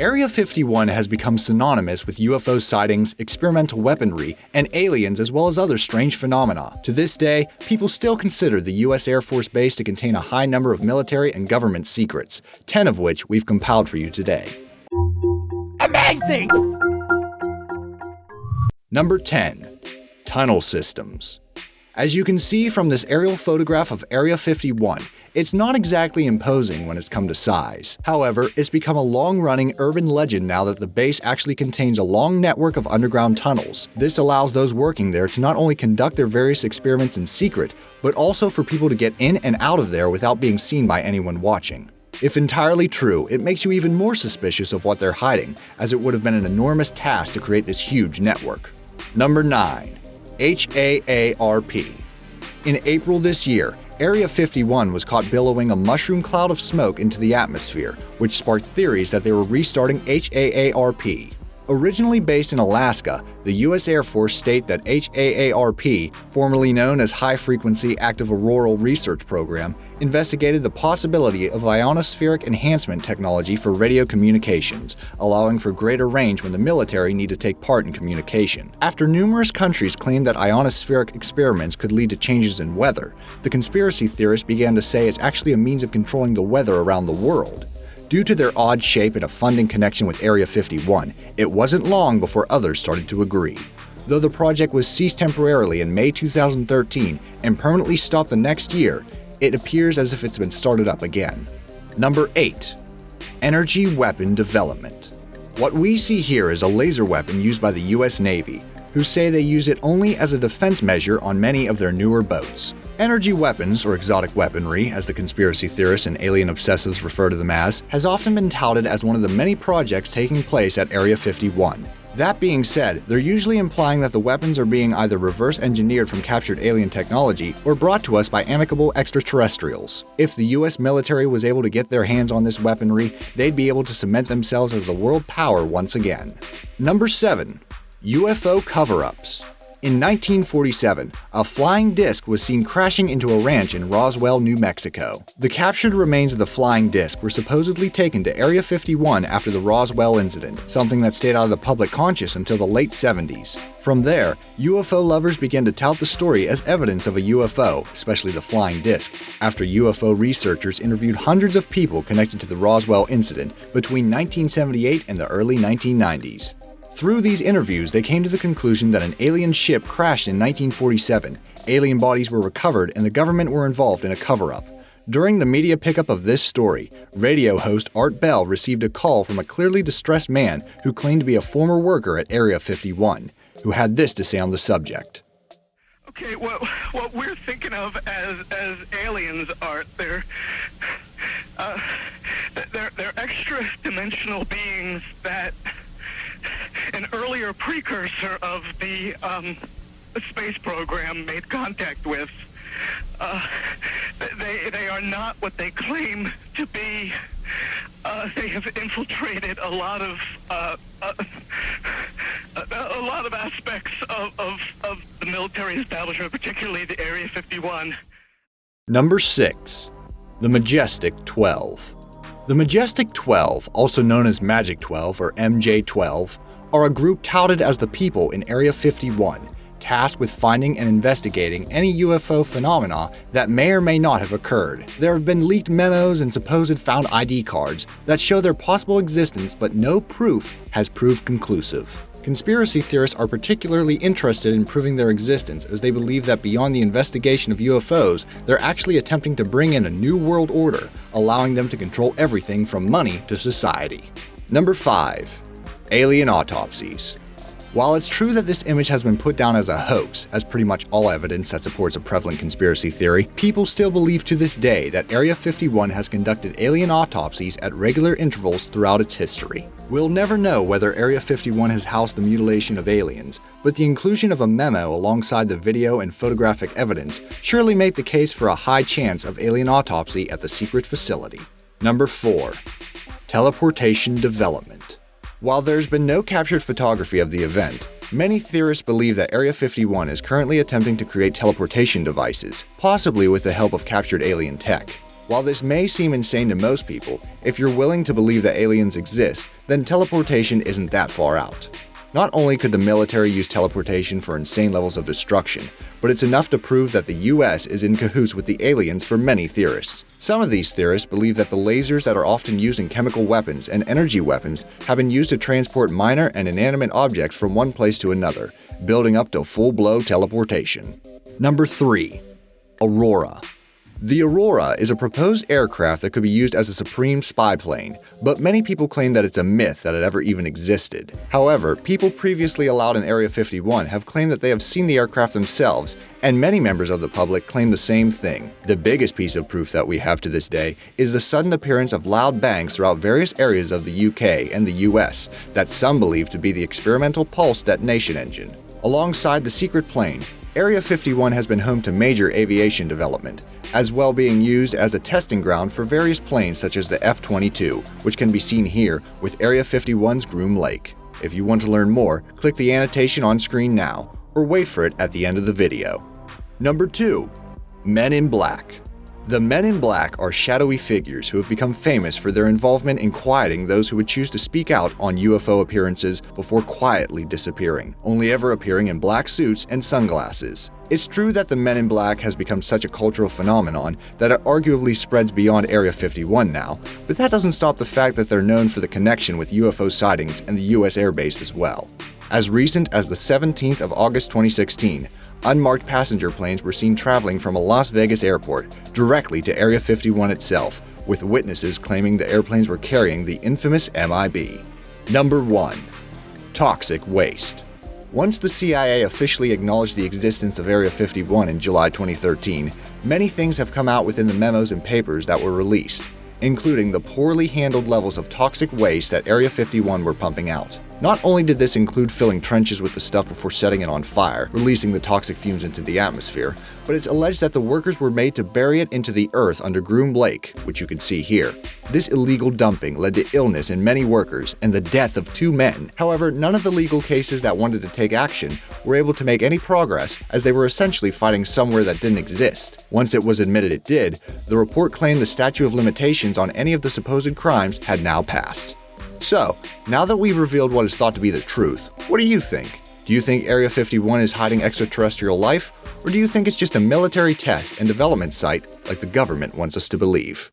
Area 51 has become synonymous with UFO sightings, experimental weaponry, and aliens as well as other strange phenomena. To this day, people still consider the U.S. Air Force Base to contain a high number of military and government secrets, 10 of which we've compiled for you today. Amazing! Number 10. Tunnel systems. As you can see from this aerial photograph of Area 51, it's not exactly imposing when it's come to size. However, it's become a long-running urban legend now that the base actually contains a long network of underground tunnels. This allows those working there to not only conduct their various experiments in secret, but also for people to get in and out of there without being seen by anyone watching. If entirely true, it makes you even more suspicious of what they're hiding, as it would have been an enormous task to create this huge network. Number 9. HAARP. In April this year, Area 51 was caught billowing a mushroom cloud of smoke into the atmosphere, which sparked theories that they were restarting HAARP. Originally based in Alaska, the U.S. Air Force state that HAARP, formerly known as High Frequency Active Auroral Research Program, investigated the possibility of ionospheric enhancement technology for radio communications, allowing for greater range when the military need to take part in communication. After numerous countries claimed that ionospheric experiments could lead to changes in weather, the conspiracy theorists began to say it's actually a means of controlling the weather around the world. Due to their odd shape and a funding connection with Area 51, it wasn't long before others started to agree. Though the project was ceased temporarily in May 2013 and permanently stopped the next year, it appears as if it's been started up again. Number 8. Energy weapon development. What we see here is a laser weapon used by the US Navy, who say they use it only as a defense measure on many of their newer boats. Energy weapons, or exotic weaponry, as the conspiracy theorists and alien obsessives refer to them as, has often been touted as one of the many projects taking place at Area 51. That being said, they're usually implying that the weapons are being either reverse engineered from captured alien technology or brought to us by amicable extraterrestrials. If the US military was able to get their hands on this weaponry, they'd be able to cement themselves as a world power once again. Number 7. UFO cover-ups. In 1947, a flying disc was seen crashing into a ranch in Roswell, New Mexico. The captured remains of the flying disc were supposedly taken to Area 51 after the Roswell incident, something that stayed out of the public conscious until the late 70s. From there, UFO lovers began to tout the story as evidence of a UFO, especially the flying disc, after UFO researchers interviewed hundreds of people connected to the Roswell incident between 1978 and the early 1990s. Through these interviews, they came to the conclusion that an alien ship crashed in 1947, alien bodies were recovered, and the government were involved in a cover-up. During the media pickup of this story, radio host Art Bell received a call from a clearly distressed man who claimed to be a former worker at Area 51, who had this to say on the subject. Okay, what we're thinking of as aliens, Art, they're extra-dimensional beings that an earlier precursor of the space program made contact with. They are not what they claim to be. They have infiltrated a lot of aspects of the military establishment, particularly the Area 51. Number 6. The Majestic 12. The Majestic 12, also known as Magic 12 or MJ-12, are a group touted as the people in Area 51, tasked with finding and investigating any UFO phenomena that may or may not have occurred. There have been leaked memos and supposed found ID cards that show their possible existence, but no proof has proved conclusive. Conspiracy theorists are particularly interested in proving their existence as they believe that beyond the investigation of UFOs, they're actually attempting to bring in a new world order, allowing them to control everything from money to society. Number 5. Alien autopsies. While it's true that this image has been put down as a hoax, as pretty much all evidence that supports a prevalent conspiracy theory, people still believe to this day that Area 51 has conducted alien autopsies at regular intervals throughout its history. We'll never know whether Area 51 has housed the mutilation of aliens, but the inclusion of a memo alongside the video and photographic evidence surely make the case for a high chance of alien autopsy at the secret facility. Number 4. Teleportation development. While there's been no captured photography of the event, many theorists believe that Area 51 is currently attempting to create teleportation devices, possibly with the help of captured alien tech. While this may seem insane to most people, if you're willing to believe that aliens exist, then teleportation isn't that far out. Not only could the military use teleportation for insane levels of destruction, but it's enough to prove that the US is in cahoots with the aliens for many theorists. Some of these theorists believe that the lasers that are often used in chemical weapons and energy weapons have been used to transport minor and inanimate objects from one place to another, building up to full-blown teleportation. Number 3. AURORA. The AURORA is a proposed aircraft that could be used as a supreme spy plane, but many people claim that it's a myth that it ever even existed. However, people previously allowed in Area 51 have claimed that they have seen the aircraft themselves, and many members of the public claim the same thing. The biggest piece of proof that we have to this day is the sudden appearance of loud bangs throughout various areas of the UK and the US that some believe to be the experimental pulse detonation engine. Alongside the secret plane, Area 51 has been home to major aviation development, as well being used as a testing ground for various planes such as the F-22, which can be seen here with Area 51's Groom Lake. If you want to learn more, click the annotation on screen now, or wait for it at the end of the video. Number 2. Men in Black. The Men in Black are shadowy figures who have become famous for their involvement in quieting those who would choose to speak out on UFO appearances before quietly disappearing, only ever appearing in black suits and sunglasses. It's true that the Men in Black has become such a cultural phenomenon that it arguably spreads beyond Area 51 now, but that doesn't stop the fact that they're known for the connection with UFO sightings and the US Air Base as well. As recent as the 17th of August 2016, unmarked passenger planes were seen traveling from a Las Vegas airport directly to Area 51 itself, with witnesses claiming the airplanes were carrying the infamous MIB. Number 1. Toxic waste. Once the CIA officially acknowledged the existence of Area 51 in July 2013, many things have come out within the memos and papers that were released, including the poorly handled levels of toxic waste that Area 51 were pumping out. Not only did this include filling trenches with the stuff before setting it on fire, releasing the toxic fumes into the atmosphere, but it's alleged that the workers were made to bury it into the earth under Groom Lake, which you can see here. This illegal dumping led to illness in many workers and the death of 2 men. However, none of the legal cases that wanted to take action were able to make any progress, as they were essentially fighting somewhere that didn't exist. Once it was admitted it did, the report claimed the statute of limitations on any of the supposed crimes had now passed. So, now that we've revealed what is thought to be the truth, what do you think? Do you think Area 51 is hiding extraterrestrial life? Or do you think it's just a military test and development site like the government wants us to believe?